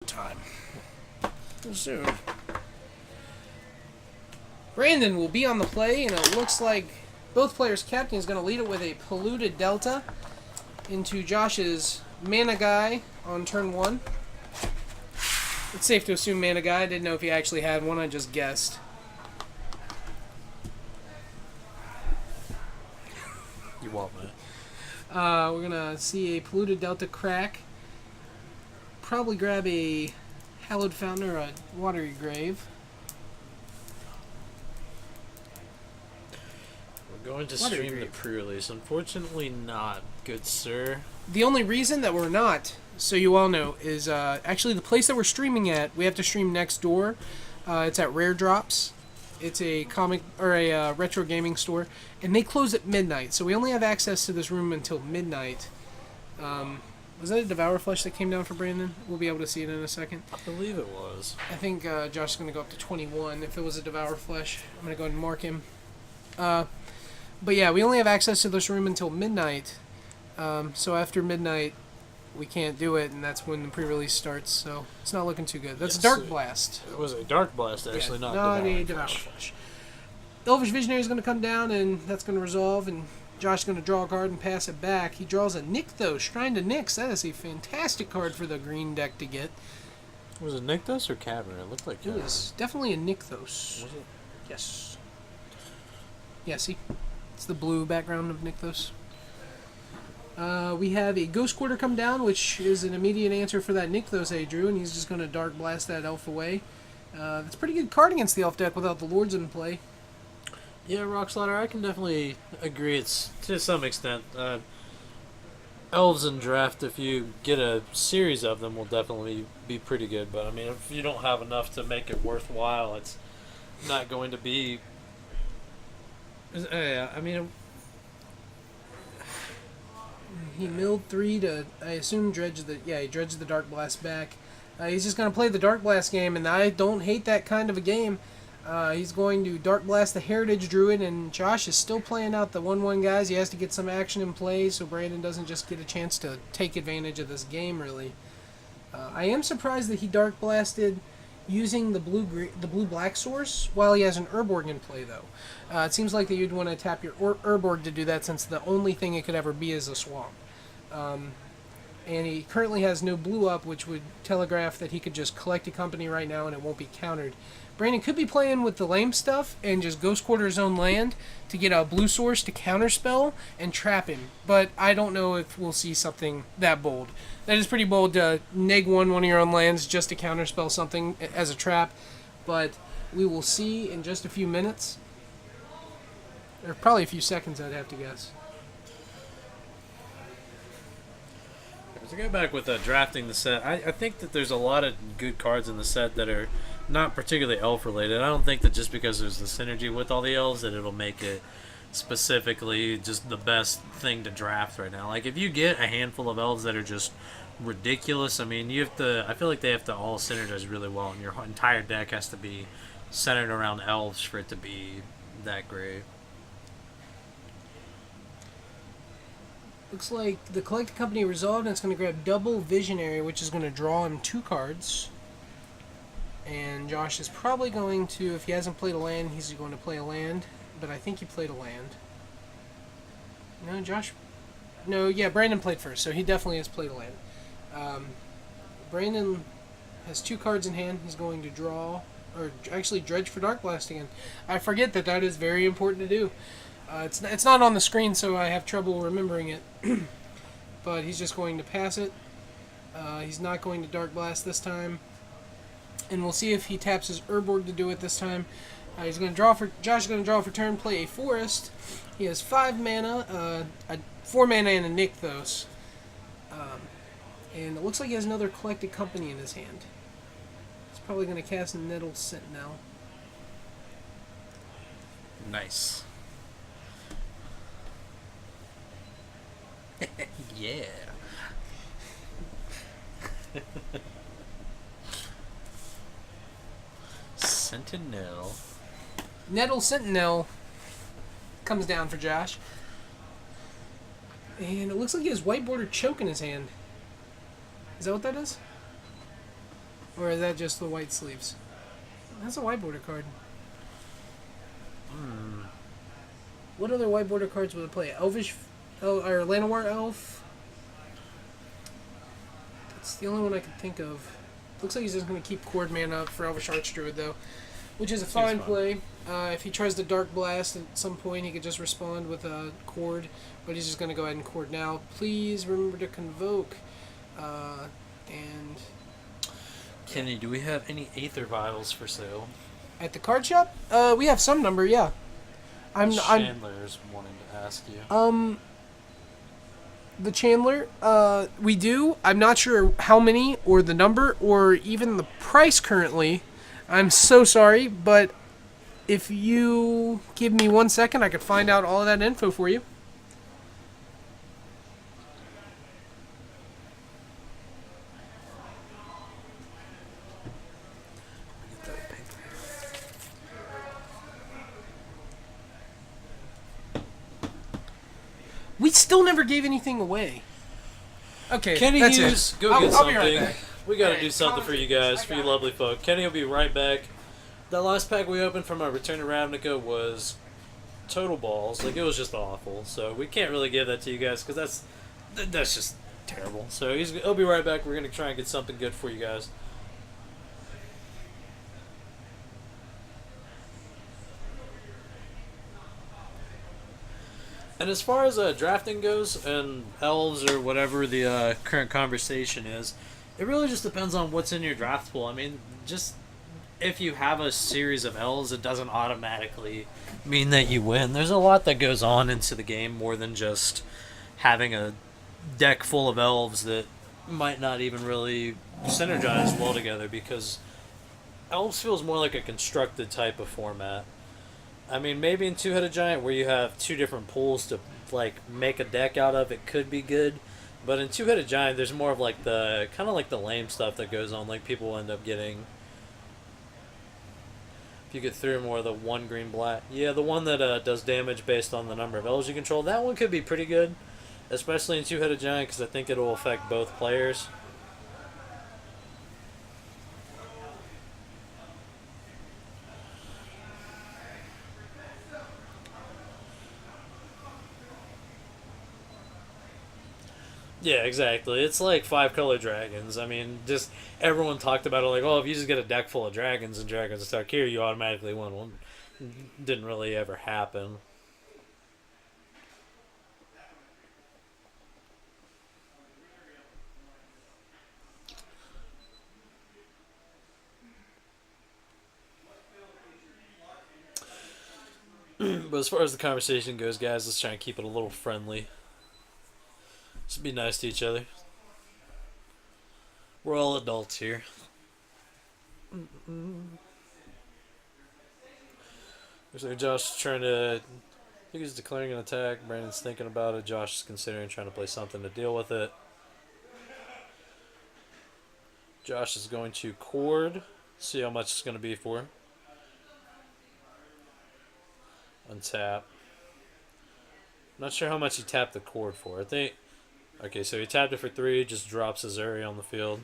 Time. Soon. Brandon will be on the play, and it looks like both players' captain is going to lead it with a polluted Delta into Josh's Mana Guy on turn 1. It's safe to assume Mana Guy. I didn't know if he actually had one, I just guessed. You want me? We're going to see a polluted Delta crack. Probably grab a Hallowed Fountain or a Watery Grave. We're going to stream the pre-release. Unfortunately not, good sir. The only reason that we're not, so you all know, is actually the place that we're streaming at, we have to stream next door. It's at Rare Drops. It's a comic or a retro gaming store, and they close at midnight. So we only have access to this room until midnight. Was that a Devour Flesh that came down for Brandon? We'll be able to see it in a second. I believe it was. I think Josh is going to go up to 21. If it was a Devour Flesh, I'm going to go ahead and mark him. But yeah, we only have access to this room until midnight. So after midnight, we can't do it, and that's when the pre-release starts. So it's not looking too good. That's yes, Dark Blast. It was a Dark Blast, actually, yeah, not a Devour Flesh. Elvish Visionary is going to come down, and that's going to resolve, and Josh's going to draw a card and pass it back. He draws a Nykthos, Shrine to Nyx. That is a fantastic card for the green deck to get. Was it Nykthos or Cavern? It looked like Cavern. It was definitely a Nykthos. Was it? Yes. Yeah, see? It's the blue background of Nykthos. We have a Ghost Quarter come down, which is an immediate answer for that Nykthos I drew, and he's just going to Dark Blast that elf away. That's a pretty good card against the elf deck without the Lords in play. Yeah, Rockslaughter, I can definitely agree. It's to some extent. Elves in draft, if you get a series of them, will definitely be pretty good. But I mean, if you don't have enough to make it worthwhile, it's not going to be. I mean, he milled 3 to, I assume, dredge the. Yeah, he dredged the Dark Blast back. He's just going to play the Dark Blast game, and I don't hate that kind of a game. He's going to Dark Blast the Heritage Druid, and Josh is still playing out the 1/1 guys. He has to get some action in play, so Brandon doesn't just get a chance to take advantage of this game, really. I am surprised that he Dark Blasted using the blue-black source while he has an Urborg in play, though. It seems like that you'd want to tap your Urborg to do that, since the only thing it could ever be is a swamp. And he currently has no blue up, which would telegraph that he could just collect a company right now and it won't be countered. Brandon could be playing with the lame stuff and just Ghost Quarter his own land to get a blue source to counterspell and trap him. But I don't know if we'll see something that bold. That is pretty bold to neg one of your own lands just to counterspell something as a trap. But we will see in just a few minutes. Or probably a few seconds, I'd have to guess. To go back with drafting the set, I think that there's a lot of good cards in the set that are not particularly elf related. I don't think that just because there's the synergy with all the elves that it'll make it specifically just the best thing to draft right now. Like if you get a handful of elves that are just ridiculous, I mean you have to. I feel like they have to all synergize really well, and your entire deck has to be centered around elves for it to be that great. Looks like the Collected Company resolved, and it's going to grab double Visionary, which is going to draw him 2 cards. And Josh is probably going to, if he hasn't played a land, he's going to play a land. But I think he played a land. No, Josh? No, yeah, Brandon played first, so he definitely has played a land. Brandon has 2 cards in hand. He's going to draw, or actually dredge for Dark Blast again. I forget that that is very important to do. It's not on the screen, so I have trouble remembering it. But he's just going to pass it. He's not going to Dark Blast this time. And we'll see if he taps his Urborg to do it this time. He's going to draw for. Josh is going to draw for turn, play a Forest. He has 5 mana, 4 mana and a Nykthos. And it looks like he has another Collected Company in his hand. He's probably going to cast Nettle Sentinel. Nice. Yeah. Sentinel. Nettle Sentinel comes down for Josh. And it looks like he has White Border Choke in his hand. Is that what that is? Or is that just the white sleeves? That's a white border card. What other white border cards would it play? Elvish, or Llanowar Elf? That's the only one I can think of. Looks like he's just going to keep Cord Mana up for Elvish Archdruid, though, which is a fine play. If he tries to Dark Blast at some point, he could just respond with a Cord, but he's just going to go ahead and Cord now. Please remember to Convoke. And Kenny, do we have any Aether Vials for sale? at the card shop, we have some number, yeah. Chandler's wanting to ask you. The Chandler, we do. I'm not sure how many, or the number, or even the price currently. I'm so sorry, but if you give me 1 second, I could find out all of that info for you. We still never gave anything away. Okay, Kenny that's Hughes, it. go I'll get be something. right back. We got to Alright, do something for you guys, for you lovely folk. Kenny will be right back. That last pack we opened from our Return to Ravnica was total balls. Like, it was just awful. So we can't really give that to you guys because that's just terrible. So he'll be right back. We're going to try and get something good for you guys. And as far as drafting goes and elves or whatever the current conversation is, it really just depends on what's in your draft pool. I mean, just if you have a series of elves, it doesn't automatically mean that you win. There's a lot that goes on into the game more than just having a deck full of elves that might not even really synergize well together, because elves feels more like a constructed type of format. I mean, maybe in Two-Headed Giant, where you have two different pools to like make a deck out of, it could be good. But in Two-Headed Giant, there's more of like the kind of like the lame stuff that goes on. Like, people end up getting, if you get through more of the one green black, yeah, the one that does damage based on the number of elves you control. That one could be pretty good, especially in Two-Headed Giant, because I think it'll affect both players. Yeah, exactly. It's like 5-color dragons. I mean, just everyone talked about it like, oh, if you just get a deck full of dragons and dragons attack here, you automatically win. Well, didn't really ever happen. But as far as the conversation goes, guys, let's try and keep it a little friendly. Just be nice to each other. We're all adults here. Looks like Josh is trying to... I think he's declaring an attack. Brandon's thinking about it. Josh is considering trying to play something to deal with it. Josh is going to cord. See how much it's going to be for. Untap. Not sure how much he tapped the cord for. I think... Okay, so he tapped it for 3, just drops his area on the field.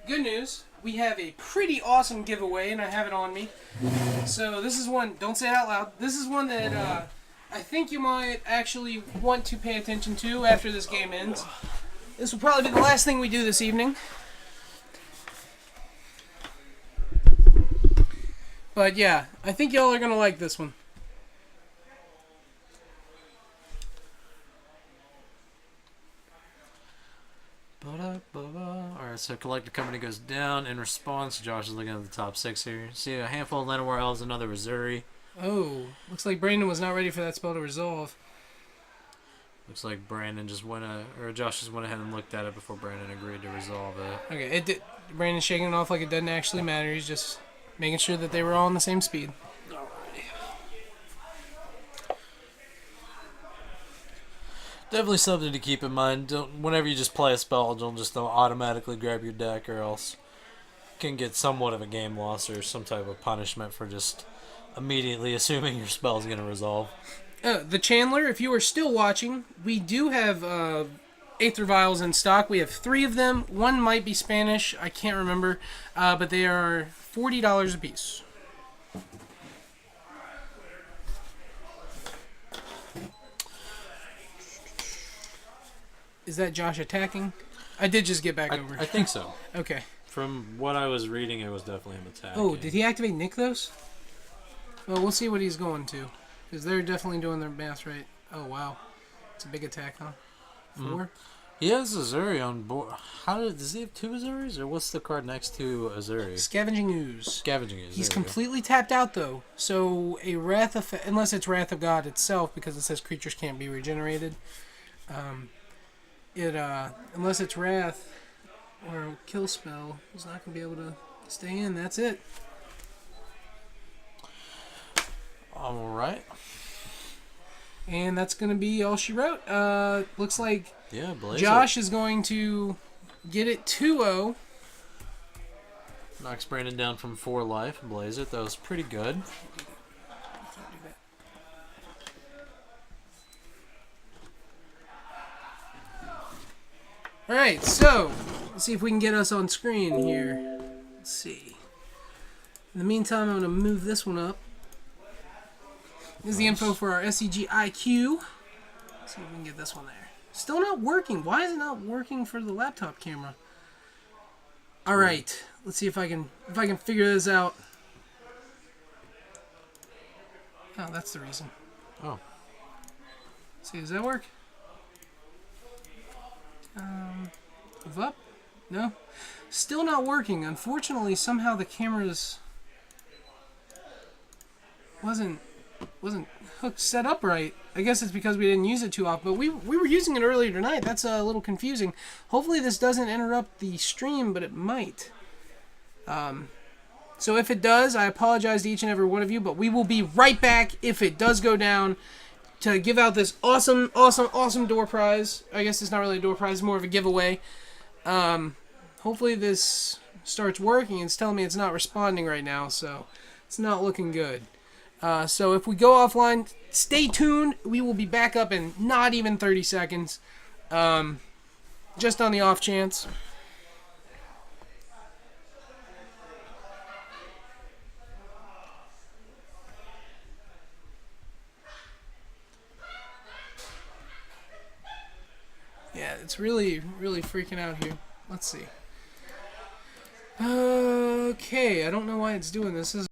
Good news, we have a pretty awesome giveaway, and I have it on me. So this is one, don't say it out loud, this is one that I think you might actually want to pay attention to after this game ends. This will probably be the last thing we do this evening. But yeah, I think y'all are going to like this one. Alright, so collector company goes down. In response, Josh is looking at the top 6 here. See a handful of Llanowar Elves, another Missouri. Oh, looks like Brandon was not ready for that spell to resolve. Looks like Brandon just or Josh just went ahead and looked at it before Brandon agreed to resolve it. Okay, it did. Brandon's shaking it off like it doesn't actually matter. He's just making sure that they were all on the same speed. Definitely something to keep in mind. Whenever you just play a spell, don't automatically grab your deck, or else you can get somewhat of a game loss or some type of punishment for just immediately assuming your spell is going to resolve. The Chandler, if you are still watching, we do have Aether Vials in stock. We have 3 of them. One might be Spanish. I can't remember. But they are $40 a piece. Is that Josh attacking? I did just get back over. I think so. Okay. From what I was reading, it was definitely him attacking. Oh, did he activate Nykthos? Well, we'll see what he's going to. Because they're definitely doing their math right. Oh, wow. It's a big attack, huh? 4? Mm-hmm. He has Azuri on board. Does he have 2 Azuris? Or what's the card next to Azuri? Scavenging Ooze. Scavenging Ooze. He's completely tapped out, though. So a Wrath of... Unless it's Wrath of God itself, because it says creatures can't be regenerated. Unless it's Wrath or Kill Spell, he's not going to be able to stay in. That's it. Alright. And that's going to be all she wrote. Looks like Josh is going to get it 2-0. Knocks Brandon down from 4 life. Blaze it. That was pretty good. Alright, so let's see if we can get us on screen here. Let's see. In the meantime, I'm going to move this one up. This is the info for our SCG IQ. Let's see if we can get this one there. Still not working. Why is it not working for the laptop camera? Alright, let's see if I can figure this out. Oh, that's the reason. Oh. Let's see, does that work? Move up? No? Still not working. Unfortunately, somehow the cameras wasn't hooked set up right. I guess it's because we didn't use it too often, but we were using it earlier tonight. That's a little confusing. Hopefully this doesn't interrupt the stream, but it might. So if it does, I apologize to each and every one of you, but we will be right back if it does go down to give out this awesome door prize. I guess it's not really a door prize, it's more of a giveaway. Hopefully this starts working. It's telling me it's not responding right now, so it's not looking good. So if we go offline, stay tuned. We will be back up in not even 30 seconds. Just on the off chance. Yeah, it's really freaking out here. Let's see. Okay, I don't know why it's doing this. This is